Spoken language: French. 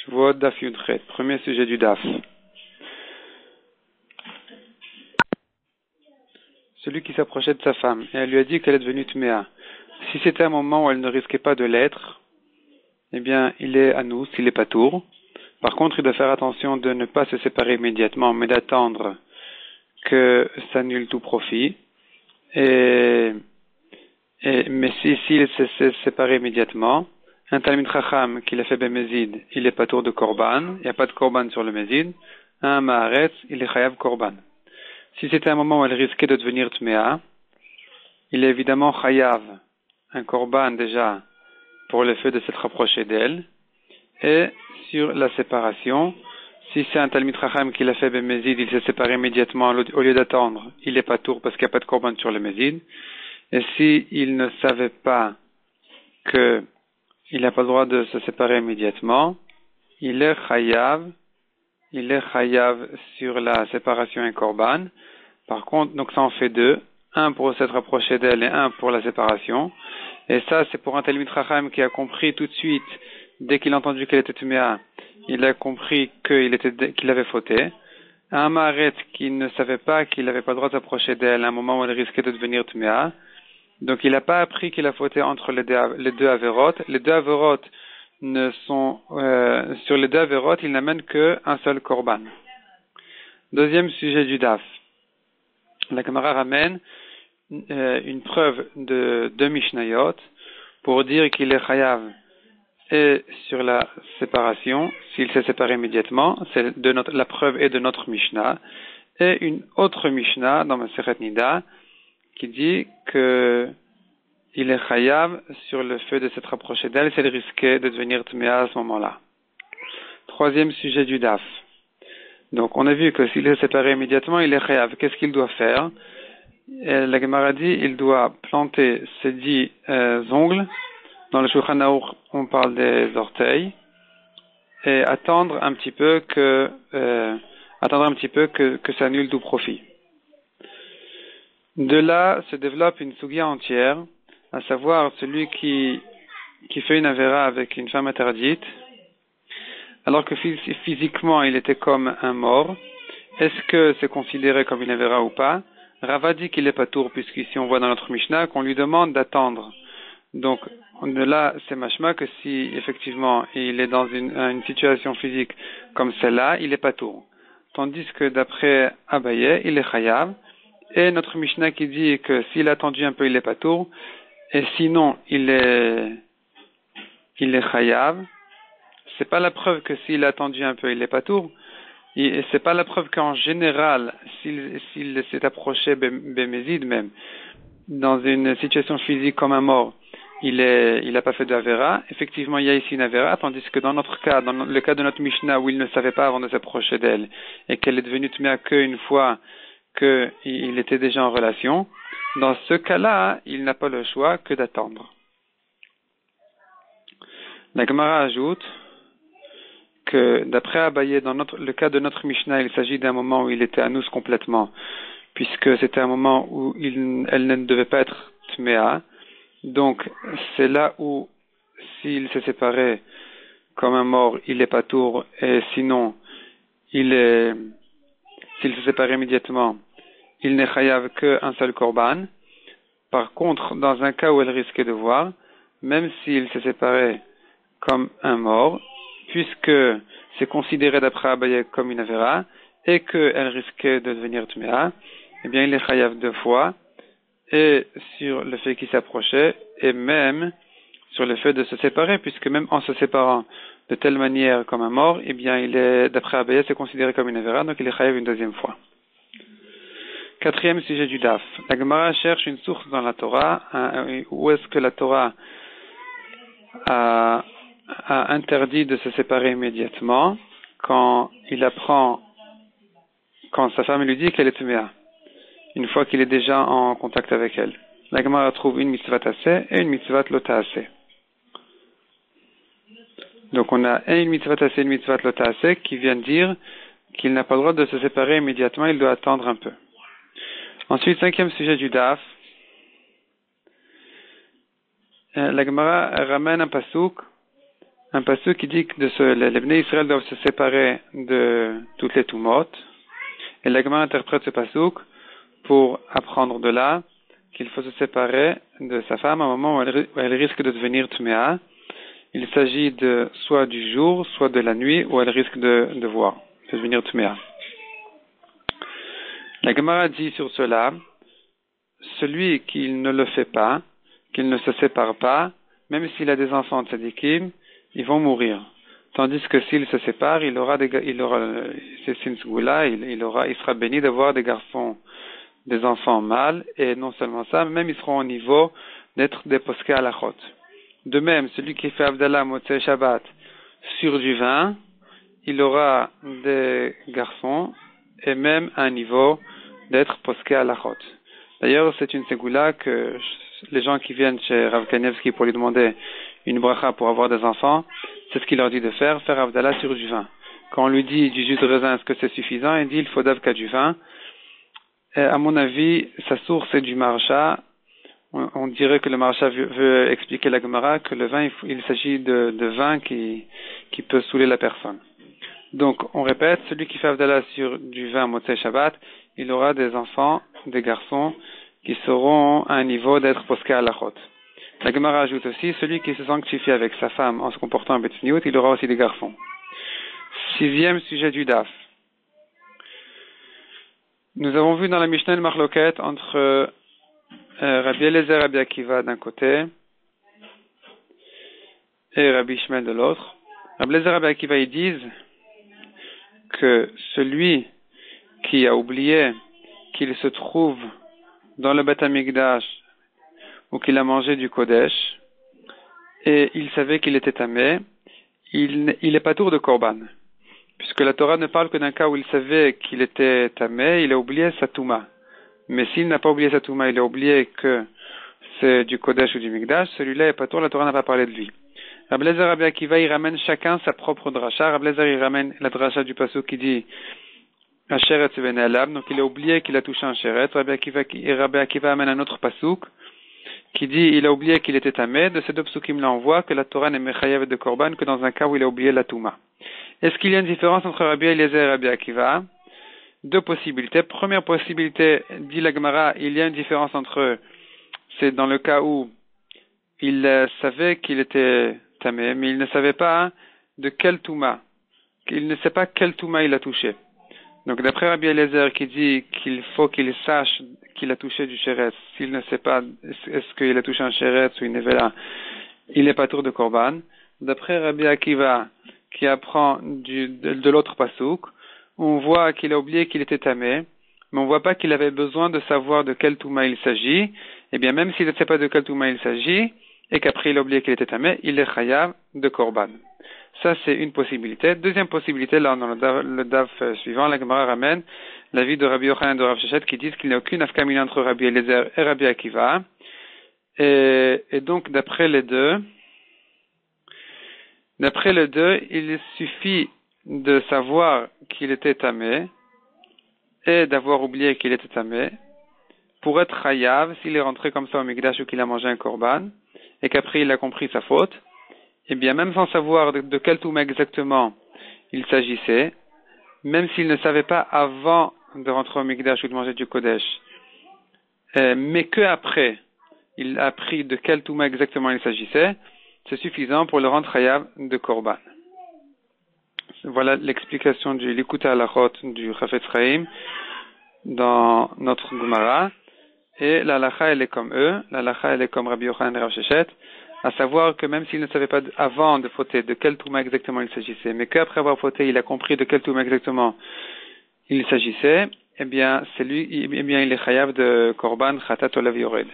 Shavuot Daf Yudchet, premier sujet du Daf. Celui qui s'approchait de sa femme et elle lui a dit qu'elle est devenue Tméa. Si c'était un moment où elle ne risquait pas de l'être, eh bien, il est anous, il est patour. Par contre, il doit faire attention de ne pas se séparer immédiatement, mais d'attendre que s'annule tout profit. Mais s'il se séparé immédiatement, un Talmid Chacham qui l'a fait Bemezid, il est patour de Korban, il n'y a pas de Korban sur le Mezid. Un Maharetz, il est Chayav Korban. Si c'était un moment où elle risquait de devenir Tméa, il est évidemment Chayav, un Korban déjà pour le fait de s'être rapproché d'elle. Et sur la séparation, si c'est un Talmid Chacham qui l'a fait Bemezid, il s'est séparé immédiatement au lieu d'attendre, il est patour parce qu'il n'y a pas de Korban sur le Mezid. Et si il ne savait pas qu'il n'a pas le droit de se séparer immédiatement, il est chayav sur la séparation et korban. Par contre, donc ça en fait deux, un pour s'être rapproché d'elle et un pour la séparation. Et ça, c'est pour un Talmid Chacham qui a compris tout de suite, dès qu'il a entendu qu'elle était tuméa, il a compris qu'il avait fauté. Un Maharet qui ne savait pas qu'il n'avait pas le droit de s'approcher d'elle à un moment où elle risquait de devenir tuméa. Donc il n'a pas appris qu'il a fauté entre les deux avérotes. Les deux avérotes sur les deux avérotes, il n'amène qu'un seul korban. Deuxième sujet du daf. La Gemara ramène une preuve de deux Mishnayot pour dire qu'il est chayav et sur la séparation, s'il s'est séparé immédiatement, la preuve est de notre Mishnah, et une autre Mishnah dans Masechet Nida qui dit que il est chayav sur le fait de s'être rapproché d'elle, c'est le risqué de devenir tméa à ce moment-là. Troisième sujet du daf. Donc, on a vu que s'il est séparé immédiatement, il est chayav. Qu'est-ce qu'il doit faire? Et la Gemara dit, il doit planter ses 10 ongles. Dans le Shulchan Aruch, on parle des orteils. Et attendre un petit peu que ça annule tout profit. De là se développe une sugia entière, à savoir celui qui fait une avéra avec une femme interdite, alors que physiquement il était comme un mort. Est-ce que c'est considéré comme une avéra ou pas? Rava dit qu'il est patour, puisqu'ici on voit dans notre Mishnah qu'on lui demande d'attendre. Donc de là c'est mashma que si effectivement il est dans une situation physique comme celle-là, il est patour. Tandis que d'après Abaye, il est chayav. Et notre Mishnah qui dit que s'il a attendu un peu, il est patour. Et sinon, il est chayav. C'est pas la preuve que s'il a attendu un peu, il est patour. Et c'est pas la preuve qu'en général, s'il s'est approché Bémézid même, dans une situation physique comme un mort, il a pas fait d'Avera. Effectivement, il y a ici une Avera, tandis que dans notre cas, dans le cas de notre Mishnah, où il ne savait pas avant de s'approcher d'elle, et qu'elle est devenue tméa qu'une fois qu'il était déjà en relation, dans ce cas-là, il n'a pas le choix que d'attendre. La Gemara ajoute que d'après Abaye, dans le cas de notre Mishnah, il s'agit d'un moment où il était anous complètement, puisque c'était un moment où elle ne devait pas être tméa. Donc, c'est là où, s'il s'est séparé comme un mort, il est patour, et sinon, s'il s'est séparé immédiatement, il n'est chayav qu'un seul korban. Par contre, dans un cas où elle risquait de voir, même s'il s'est séparé comme un mort, puisque c'est considéré d'après Abaye comme une avéra, et qu'elle risquait de devenir tméa, eh bien il est chayav 2 fois, et sur le fait qu'il s'approchait, et même sur le fait de se séparer, puisque même en se séparant de telle manière comme un mort, eh bien il est, d'après Abaye, c'est considéré comme une avéra, donc il est chayav une deuxième fois. Quatrième sujet du daf. La Gemara cherche une source dans la Torah, où est-ce que la Torah a interdit de se séparer immédiatement quand sa femme lui dit qu'elle est tuméa, une fois qu'il est déjà en contact avec elle. La Gemara trouve une mitzvah tassé et une mitzvah lo tassé. Donc on a une mitzvah tassé et une mitzvah lo tassé qui vient dire qu'il n'a pas le droit de se séparer immédiatement, il doit attendre un peu. Ensuite, cinquième sujet du daf. La Gemara ramène un pasouk un pasuk qui dit que les Bnei Israël doivent se séparer de toutes les Tumot. Et la Gemara interprète ce pasuk pour apprendre de là qu'il faut se séparer de sa femme à un moment où elle risque de devenir Tmea. Il s'agit de soit du jour, soit de la nuit où elle risque de devenir Tmea. La Gemara dit sur cela, celui qui ne le fait pas, qu'il ne se sépare pas, même s'il a des enfants de tzadikim, ils vont mourir. Tandis que s'il se sépare, il sera béni d'avoir des enfants mâles, et non seulement ça, même ils seront au niveau d'être des posqués à la chot. De même, celui qui fait Havdalah Motzei Shabbat sur du vin, il aura des garçons, et même un niveau d'être posqué à la chot. D'ailleurs, c'est une ségoula que les gens qui viennent chez Rav Kanievski pour lui demander une bracha pour avoir des enfants, c'est ce qu'il leur dit de faire Havdalah sur du vin. Quand on lui dit du jus de raisin, est-ce que c'est suffisant? Il dit il faut d'avka du vin. Et à mon avis, sa source est du Maharsha. On dirait que le Maharsha veut expliquer la Gemara que le vin, il s'agit de vin qui peut saouler la personne. Donc, on répète, celui qui fait Havdalah sur du vin Motzei Shabbat, il aura des enfants, des garçons, qui seront à un niveau d'être posqués à la chot. La Gemara ajoute aussi, celui qui se sanctifie avec sa femme en se comportant en Betsniout, il aura aussi des garçons. 6e sujet du Daf. Nous avons vu dans la Mishnah le marloquette entre Rabbi Eliezer et Rabbi Akiva d'un côté et Rabbi Ishmael de l'autre. Rabbi Eliezer et Rabbi Akiva ils disent que celui qui a oublié qu'il se trouve dans le Beth Amikdash ou qu'il a mangé du Kodesh et il savait qu'il était tamé, il est pas tour de Korban. Puisque la Torah ne parle que d'un cas où il savait qu'il était tamé, il a oublié sa Touma. Mais s'il n'a pas oublié sa Touma, il a oublié que c'est du Kodesh ou du Mikdash, celui-là est pas tour, la Torah n'a pas parlé de lui. Rabbi Eliezer et Rabbi Akiva, ils ramènent chacun sa propre dracha. Rabbi Eliezer, il ramène la dracha du pasuk qui dit Asheret Sevene Alam, donc il a oublié qu'il a touché un Sheret. Rabbi Akiva amène un autre pasuk qui dit il a oublié qu'il était tamé. De ces deux pasukim là on voit que la Torah n'est mechayev de Korban que dans un cas où il a oublié la Touma. Est-ce qu'il y a une différence entre Rabbi Eliezer et Rabbi Akiva? Deux possibilités. Première possibilité, dit la Gemara, il y a une différence entre eux. C'est dans le cas où il savait qu'il était tamé, mais il ne savait pas de quel Touma. Il ne sait pas quel Touma il a touché. Donc d'après Rabbi Eliezer qui dit qu'il faut qu'il sache qu'il a touché du Sheretz, s'il ne sait pas est-ce qu'il a touché un Sheretz ou une Nevela, il n'est pas tour de Korban. D'après Rabbi Akiva qui apprend de l'autre pasuk, on voit qu'il a oublié qu'il était tamé, mais on voit pas qu'il avait besoin de savoir de quel Touma il s'agit. Eh bien, même s'il ne sait pas de quel Touma il s'agit, et qu'après il a oublié qu'il était tamé, il est chayav de Korban. Ça, c'est une possibilité. Deuxième possibilité, là, dans le daf suivant, la Gemara ramène l'avis de Rabbi Yochanan et de Rav Sheshet qui disent qu'il n'y a aucune afkamina entre Rabbi Eliezer et Rabbi Akiva. Et donc, d'après les deux, il suffit de savoir qu'il était tamé et d'avoir oublié qu'il était tamé pour être chayav s'il est rentré comme ça au Mikdash ou qu'il a mangé un korban et qu'après il a compris sa faute. Eh bien, même sans savoir de quel touma exactement il s'agissait, même s'il ne savait pas avant de rentrer au Mikdash ou de manger du Kodesh, mais que après il a appris de quel touma exactement il s'agissait, c'est suffisant pour le rendre chayav de korban. Voilà l'explication du Likuta Halachot du Chafetz Chaim dans notre Gemara. Et la halacha, elle est comme eux. La halacha, elle est comme Rabbi Yochanan et Rav Sheshet. À savoir que même s'il ne savait pas avant de fauter de quel touma exactement il s'agissait, mais qu'après avoir fauté, il a compris de quel touma exactement il s'agissait, eh bien, il est chayav de korban chatat olav yored.